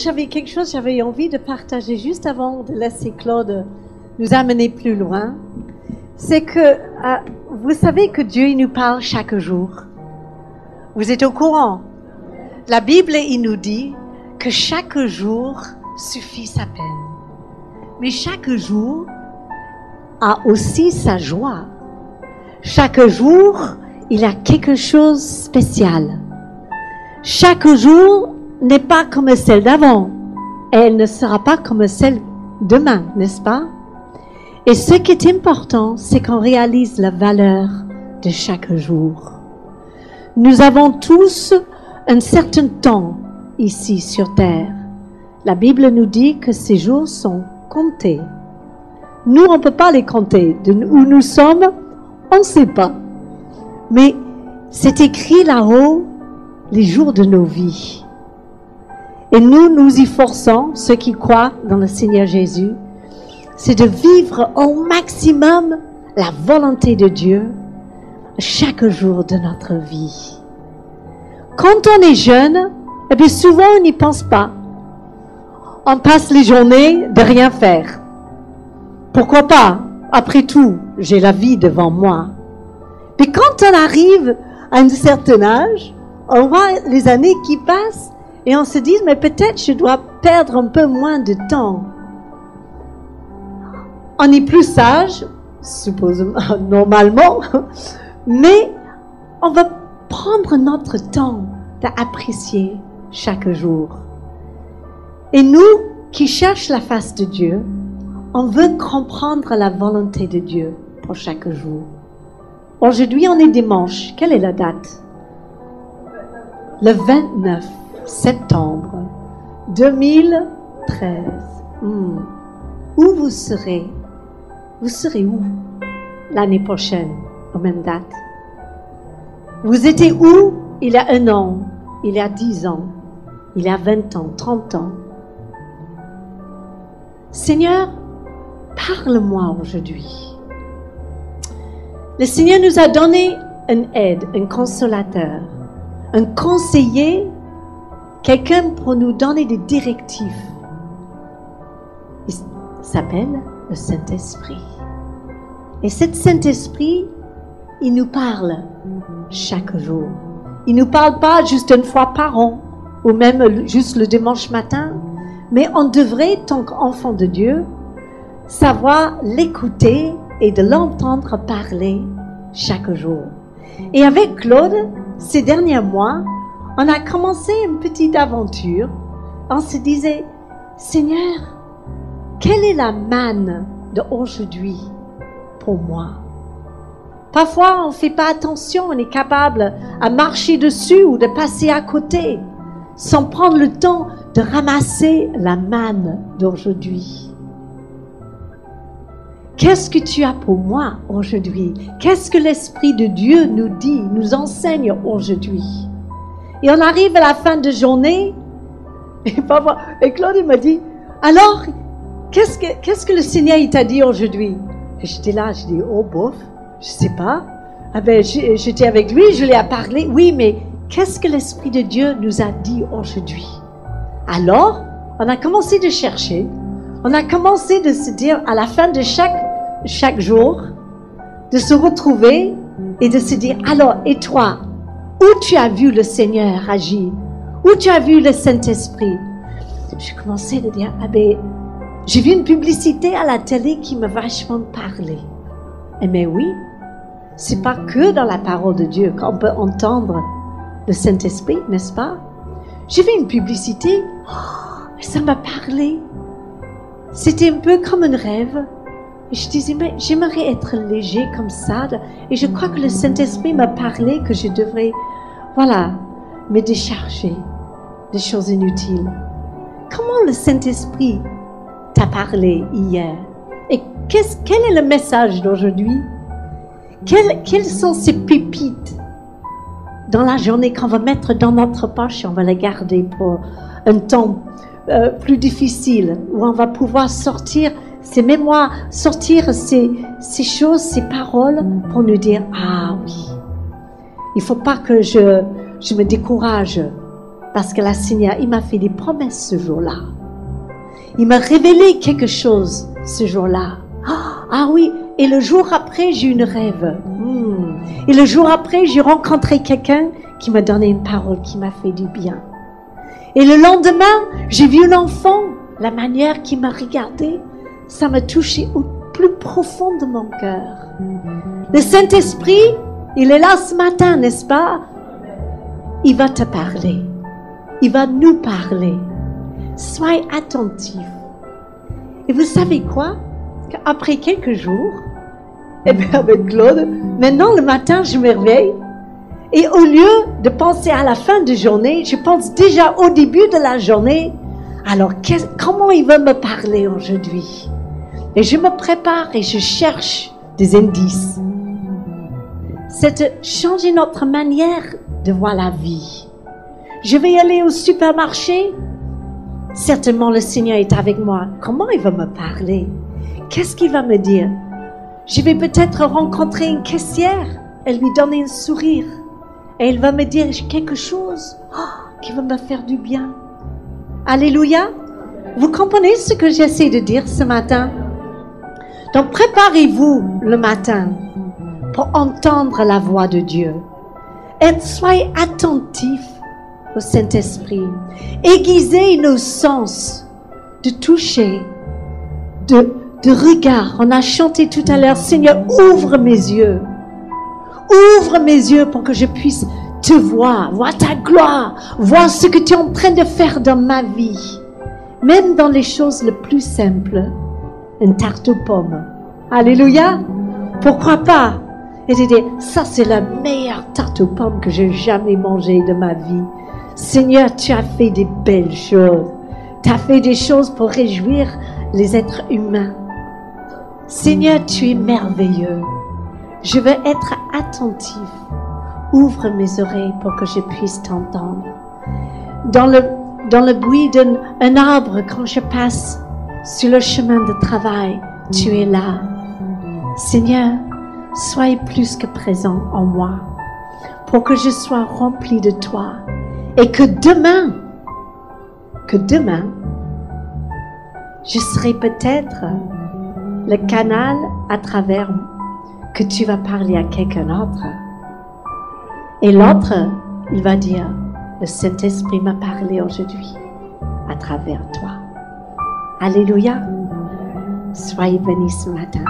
j'avais quelque chose, j'avais envie de partager juste avant de laisser Claude nous amener plus loin. C'est que, vous savez que Dieu, il nous parle chaque jour. Vous êtes au courant? La Bible, il nous dit que chaque jour suffit sa peine. Mais chaque jour a aussi sa joie. Chaque jour, il a quelque chose de spécial. Chaque jour n'est pas comme celle d'avant. Et elle ne sera pas comme celle demain, n'est-ce pas? Et ce qui est important, c'est qu'on réalise la valeur de chaque jour. Nous avons tous un certain temps ici sur terre. La Bible nous dit que ces jours sont comptés. Nous, on ne peut pas les compter. De où nous sommes, on ne sait pas. Mais c'est écrit là-haut les jours de nos vies. Et nous nous y forçons, ceux qui croient dans le Seigneur Jésus, c'est de vivre au maximum la volonté de Dieu chaque jour de notre vie. Quand on est jeune, eh bien souvent on n'y pense pas. On passe les journées de rien faire. Pourquoi pas? Après tout, j'ai la vie devant moi. Mais quand on arrive à un certain âge, on voit les années qui passent et on se dit, mais peut-être je dois perdre un peu moins de temps. On est plus sage, supposément, normalement, mais on va prendre notre temps d'apprécier chaque jour. Et nous qui cherchons la face de Dieu, on veut comprendre la volonté de Dieu pour chaque jour. Aujourd'hui, on est dimanche. Quelle est la date? Le 29 septembre 2013. Où vous serez? Vous serez où l'année prochaine, aux mêmes dates? Vous étiez où il y a 1 an, il y a 10 ans, il y a 20 ans, 30 ans? Seigneur, parle-moi aujourd'hui. Le Seigneur nous a donné une aide, un consolateur, un conseiller, quelqu'un pour nous donner des directives. Il s'appelle le Saint-Esprit. Et cet Saint-Esprit, il nous parle chaque jour. Il ne nous parle pas juste une fois par an, ou même juste le dimanche matin, mais on devrait, tant qu'enfant de Dieu, savoir l'écouter et de l'entendre parler chaque jour. Et avec Claude, ces derniers mois, on a commencé une petite aventure. On se disait, Seigneur, quelle est la manne d'aujourd'hui pour moi? Parfois, on ne fait pas attention, on est capable à marcher dessus ou de passer à côté, sans prendre le temps de ramasser la manne d'aujourd'hui. Qu'est-ce que tu as pour moi aujourd'hui? Qu'est-ce que l'Esprit de Dieu nous dit, nous enseigne aujourd'hui? Et on arrive à la fin de journée, et Claude m'a dit, alors, qu'est-ce que le Seigneur il t'a dit aujourd'hui? Et j'étais là, je dis, oh bof, je sais pas. Ah ben, j'étais avec lui, je lui ai parlé. Oui, mais qu'est-ce que l'Esprit de Dieu nous a dit aujourd'hui? Alors, on a commencé de chercher. On a commencé de se dire, à la fin de chaque jour, de se retrouver et de se dire, alors, et toi, où tu as vu le Seigneur agir? Où tu as vu le Saint-Esprit? J'ai commencé à dire, ah ben, j'ai vu une publicité à la télé qui m'a vachement parlé. Eh bien oui, c'est pas que dans la parole de Dieu qu'on peut entendre le Saint-Esprit, n'est-ce pas? J'ai vu une publicité, ça m'a parlé. C'était un peu comme un rêve. Et je disais, mais j'aimerais être léger comme ça. Et je crois que le Saint-Esprit m'a parlé que je devrais, me décharger des choses inutiles. Comment le Saint-Esprit t'a parlé hier? Et quel est le message d'aujourd'hui? Quelles sont ces pépites dans la journée qu'on va mettre dans notre poche et on va les garder pour un temps plus difficile, où on va pouvoir sortir ces mémoires, sortir ces choses, ces paroles pour nous dire, ah oui, il ne faut pas que je me décourage Parce que le Seigneur, il m'a fait des promesses ce jour-là. Il m'a révélé quelque chose ce jour-là. Ah oui, et le jour après, j'ai eu une rêve. Et le jour après, j'ai rencontré quelqu'un qui m'a donné une parole qui m'a fait du bien. Et le lendemain, j'ai vu un enfant, la manière qu'il m'a regardé, ça m'a touché au plus profond de mon cœur. Le Saint-Esprit, il est là ce matin, n'est-ce pas? Il va te parler. Il va nous parler. Sois attentif. Et vous savez quoi? Après quelques jours, et bien avec Claude, maintenant le matin, je me réveille. Et au lieu de penser à la fin de journée, je pense déjà au début de la journée. Alors, comment il va me parler aujourd'hui? Et je me prépare et je cherche des indices. C'est de changer notre manière de voir la vie. Je vais aller au supermarché. Certainement, le Seigneur est avec moi. Comment il va me parler? Qu'est-ce qu'il va me dire? Je vais peut-être rencontrer une caissière. Elle lui donne un sourire. Et elle va me dire quelque chose qui va me faire du bien. Alléluia. Vous comprenez ce que j'essaie de dire ce matin? Donc, préparez-vous le matin pour entendre la voix de Dieu. Et soyez attentifs au Saint-Esprit. Aiguisez nos sens de toucher, de regard. On a chanté tout à l'heure, Seigneur, ouvre mes yeux. Ouvre mes yeux pour que je puisse te voir ta gloire, voir ce que tu es en train de faire dans ma vie. Même dans les choses les plus simples. Une tarte aux pommes. Alléluia. Pourquoi pas? Et tu dis, ça c'est la meilleure tarte aux pommes que j'ai jamais mangée de ma vie. Seigneur, tu as fait des belles choses. Tu as fait des choses pour réjouir les êtres humains. Seigneur, tu es merveilleux. Je veux être attentif. Ouvre mes oreilles pour que je puisse t'entendre. Dans le bruit d'un arbre, quand je passe sur le chemin de travail, tu es là. Seigneur, sois plus que présent en moi pour que je sois rempli de toi et que demain, je serai peut-être le canal à travers que tu vas parler à quelqu'un d'autre. Et l'autre, il va dire, le Saint-Esprit m'a parlé aujourd'hui à travers toi. Alléluia. Soyez bénis ce matin.